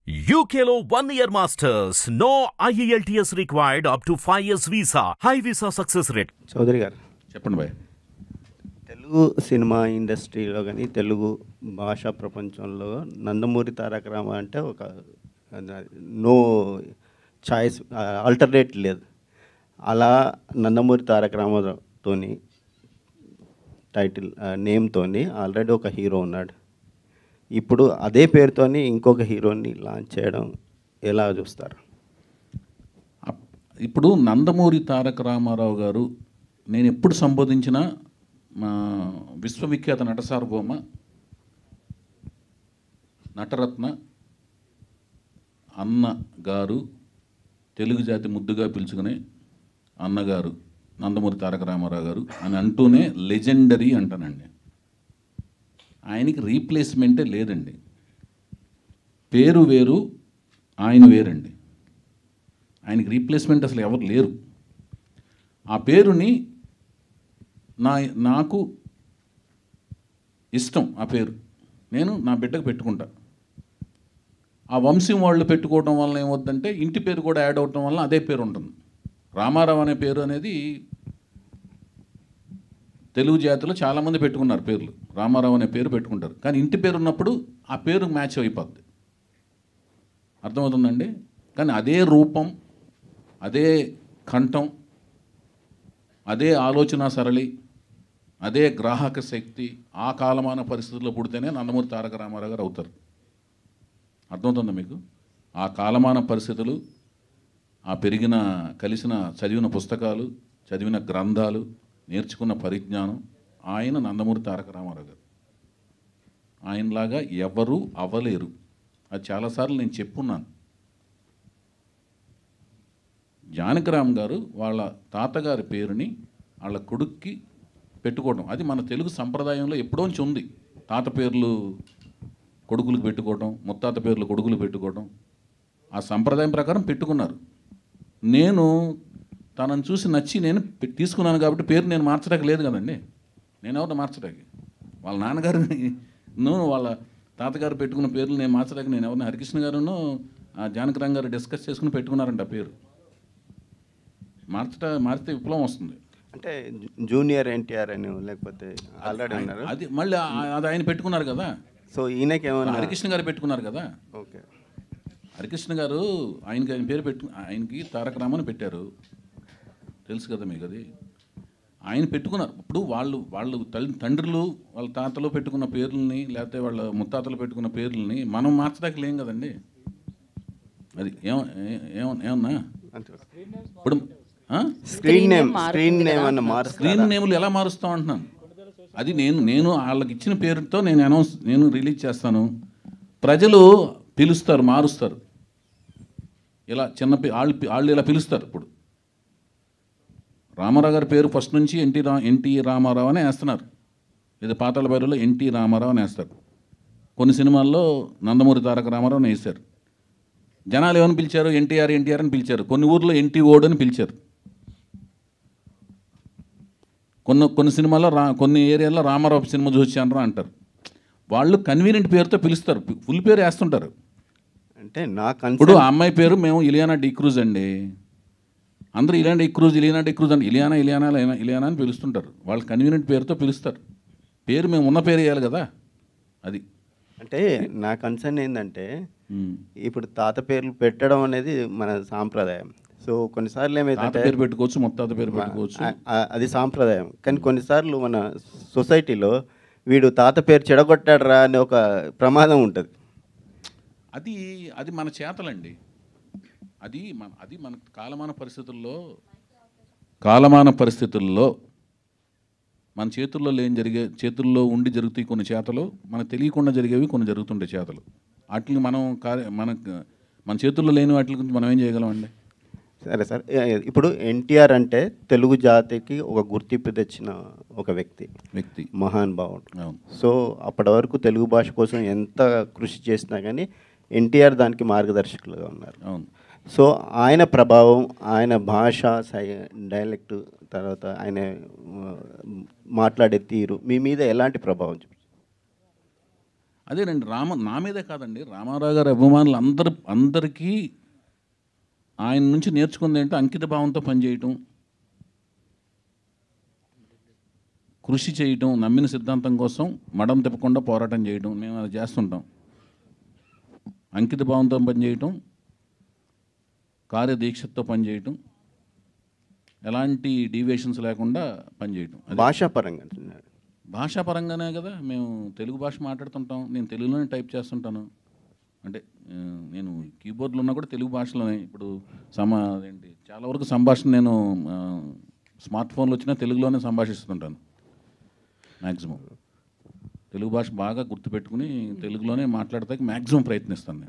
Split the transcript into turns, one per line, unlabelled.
UKలో 1 year masters. No IELTS required up to 5 years visa. High visa success rate.
Chowdary గారు
చెప్పండి భయ్.
Telugu cinema ఇండస్ట్రీలో కానీ తెలుగు భాషా ప్రపంచంలో నందమూరి తారక రామ అంటే ఒక నో చాయిస్ ఆల్టర్నేట్ లేదు. అలా నందమూరి తారక రామతోని టైటిల్ నేమ్తోని ఆల్రెడీ ఒక హీరో ఉన్నాడు. ఇప్పుడు అదే పేరుతోని ఇంకొక హీరోని లాంచ్ చేయడం ఎలా చూస్తారు?
ఇప్పుడు నందమూరి తారక రామారావు గారు నేను ఎప్పుడు సంబోధించినా మా విశ్వవిఖ్యాత నట సార్వభౌమ నటరత్న అన్న గారు, తెలుగు జాతి ముద్దుగా పిలుచుకునే అన్నగారు నందమూరి తారక రామారావు గారు అని అంటూనే లెజెండరీ అంటానండి. ఆయనకి రీప్లేస్మెంటే లేదండి. పేరు వేరు, ఆయన వేరండి. ఆయనకి రీప్లేస్మెంట్ అసలు ఎవరు లేరు. ఆ పేరుని నాకు ఇష్టం. ఆ పేరు నేను నా బిడ్డకు పెట్టుకుంటా. ఆ వంశం వాళ్ళు పెట్టుకోవడం వల్ల ఏమవుతుందంటే ఇంటి పేరు కూడా యాడ్ అవడం వల్ల అదే పేరు ఉంటుంది. రామారావు అనే పేరు అనేది తెలుగు జాతిలో చాలామంది పెట్టుకున్నారు పేర్లు. రామారావు అనే పేరు పెట్టుకుంటారు, కానీ ఇంటి పేరు ఉన్నప్పుడు ఆ పేరు మ్యాచ్ అయిపోద్ది. అర్థమవుతుందండి? కానీ అదే రూపం, అదే కంఠం, అదే ఆలోచన సరళి, అదే గ్రాహక శక్తి ఆ కాలమాన పరిస్థితుల్లో పుడితేనే నందమూరి తారక రామారావు గారు అవుతారు. అర్థమవుతుందా మీకు? ఆ కాలమాన పరిస్థితులు, ఆ పెరిగిన కలిసిన చదివిన పుస్తకాలు, చదివిన గ్రంథాలు, నేర్చుకున్న పరిజ్ఞానం, ఆయన నందమూరి తారక రామారావు గారు. ఆయనలాగా ఎవరు అవ్వలేరు. అది చాలాసార్లు నేను చెప్పున్నాను. జానకిరామ్ గారు వాళ్ళ తాతగారి పేరుని వాళ్ళ కొడుక్కి పెట్టుకోవడం అది మన తెలుగు సంప్రదాయంలో ఎప్పుడోంచి ఉంది. తాత పేర్లు కొడుకులకు పెట్టుకోవడం, ముత్తాత పేర్లు కొడుకులు పెట్టుకోవడం, ఆ సంప్రదాయం ప్రకారం పెట్టుకున్నారు. నేను తనను చూసి నచ్చి నేను తీసుకున్నాను కాబట్టి పేరు నేను మార్చడానికి లేదు కదండి. నేను ఎవరిని మార్చడానికి? వాళ్ళ నాన్నగారిని వాళ్ళ తాతగారు పెట్టుకున్న పేర్లు నేను మార్చడానికి నేను ఎవరిని? హరికృష్ణ గారును జానకిరామ్ గారు డిస్కస్ చేసుకుని పెట్టుకున్నారంట ఆ పేరు. మారితే విప్లవం వస్తుంది.
అంటే జూనియర్ ఎన్టీఆర్ అని లేకపోతే ఆల్రెడీ ఉన్నారు,
అది మళ్ళీ అది ఆయన పెట్టుకున్నారు కదా.
సో ఈయనకి ఏమన్నా
హరికృష్ణ గారు పెట్టుకున్నారు కదా.
ఓకే,
హరికృష్ణ గారు ఆయన పేరు ఆయనకి తారక రామని పెట్టారు, తెలుసు కదా మీకు. అది ఆయన పెట్టుకున్నారు. ఇప్పుడు వాళ్ళు తండ్రులు వాళ్ళ తాతలు పెట్టుకున్న పేర్లని, లేకపోతే వాళ్ళ ముత్తాతలు పెట్టుకున్న పేర్లని మనం మార్చడానికి లేం కదండి. అది ఏమన్నా ఇప్పుడు
స్క్రీన్
నేములు ఎలా మారుస్తాం అంటున్నాను. అది నేను వాళ్ళకి ఇచ్చిన పేరుతో నేను రిలీజ్ చేస్తాను. ప్రజలు పిలుస్తారు, మారుస్తారు. ఇలా చిన్న వాళ్ళు ఇలా పిలుస్తారు. ఇప్పుడు రామారావు గారి పేరు ఫస్ట్ నుంచి ఎన్టీ రామారావు అని వేస్తున్నారు. ఇది పాతాళ భైరవిలో ఎన్టీ రామారావు అని వేస్తారు. కొన్ని సినిమాల్లో నందమూరి తారక రామారావు అని వేశారు. జనాలు ఏమని పిలిచారు? ఎన్టీఆర్ అని పిలిచారు. కొన్ని ఊర్లో ఎన్టీ ఓడ్ అని పిలిచారు. కొన్ని సినిమాల్లో కొన్ని ఏరియాల్లో రామారావు సినిమా చూసాను అంటారు. వాళ్ళు కన్వీనియంట్ పేరుతో పిలుస్తారు, ఫుల్ పేరు వేస్తుంటారు.
అంటే
ఇప్పుడు ఆ అమ్మాయి పేరు మేము ఇలియానా డిక్రూజ్ అండి. అందరూ ఇలియానా డిక్రూజ్ అంటే ఇలియానా అని పిలుస్తుంటారు. వాళ్ళు కన్వీనియంట్ పేరుతో పిలుస్తారు. పేరు మేము ఉన్న పేరు వేయాలి కదా. అది
అంటే నా కన్సర్న్ ఏంటంటే ఇప్పుడు తాత పేర్లు పెట్టడం అనేది మన సాంప్రదాయం. సో కొన్నిసార్లు ఏమైతే
పేరు పెట్టుకోవచ్చు, ముత్తాత పేరు పెట్టుకోవచ్చు,
అది సాంప్రదాయం. కానీ కొన్నిసార్లు మన సొసైటీలో వీడు తాత పేరు చెడగొట్టాడు రా అనే ఒక ప్రమాదం ఉంటుంది.
అది మన చేతలండి. అది మన కాలమాన పరిస్థితుల్లో మన చేతుల్లో ఉండి జరుగుతాయి కొన్ని చేతలు, మనకు తెలియకుండా జరిగేవి కొన్ని జరుగుతుంటాయి చేతలు. వాటిని మన చేతుల్లో లేని వాటి గురించి మనం ఏం చేయగలం అండి?
సరే సార్, ఇప్పుడు ఎన్టీఆర్ అంటే తెలుగు జాతికి ఒక గుర్తింపు తెచ్చిన ఒక వ్యక్తి, మహానుభావుడు. సో అప్పటి వరకు తెలుగు భాష కోసం ఎంత కృషి చేసినా కానీ ఎన్టీఆర్ దానికి మార్గదర్శకులుగా ఉన్నారు.
అవును.
సో ఆయన ప్రభావం, ఆయన భాష డైలెక్ట్, తర్వాత ఆయన మాట్లాడే తీరు మీ మీద ఎలాంటి ప్రభావం చూపింది?
అదేనండి నా మీదే కాదండి, రామారావు గారి అభిమానులు అందరికీ ఆయన నుంచి నేర్చుకుంది ఏంటో అంకిత భావంతో పనిచేయటం, కృషి చేయటం, నమ్మిన సిద్ధాంతం కోసం మడం తిప్పకుండా పోరాటం చేయడం. మేము అది చేస్తుంటాం. అంకిత భావంతో పనిచేయటం, కార్యదీక్షతో పనిచేయటం, ఎలాంటి డీవియేషన్స్ లేకుండా పనిచేయటం.
భాషాపరంగా
భాషాపరంగానే కదా మేము తెలుగు భాష మాట్లాడుతుంటాం. నేను తెలుగులోనే టైప్ చేస్తుంటాను. అంటే నేను కీబోర్డ్లో ఉన్నా కూడా తెలుగు భాషలోనే. ఇప్పుడు అదేంటి చాలా వరకు సంభాషణ నేను స్మార్ట్ ఫోన్లో వచ్చినా తెలుగులోనే సంభాషిస్తుంటాను. మ్యాక్సిమం తెలుగు భాష బాగా గుర్తుపెట్టుకుని తెలుగులోనే మాట్లాడతానికి మ్యాక్సిమం ప్రయత్నిస్తాను నేను.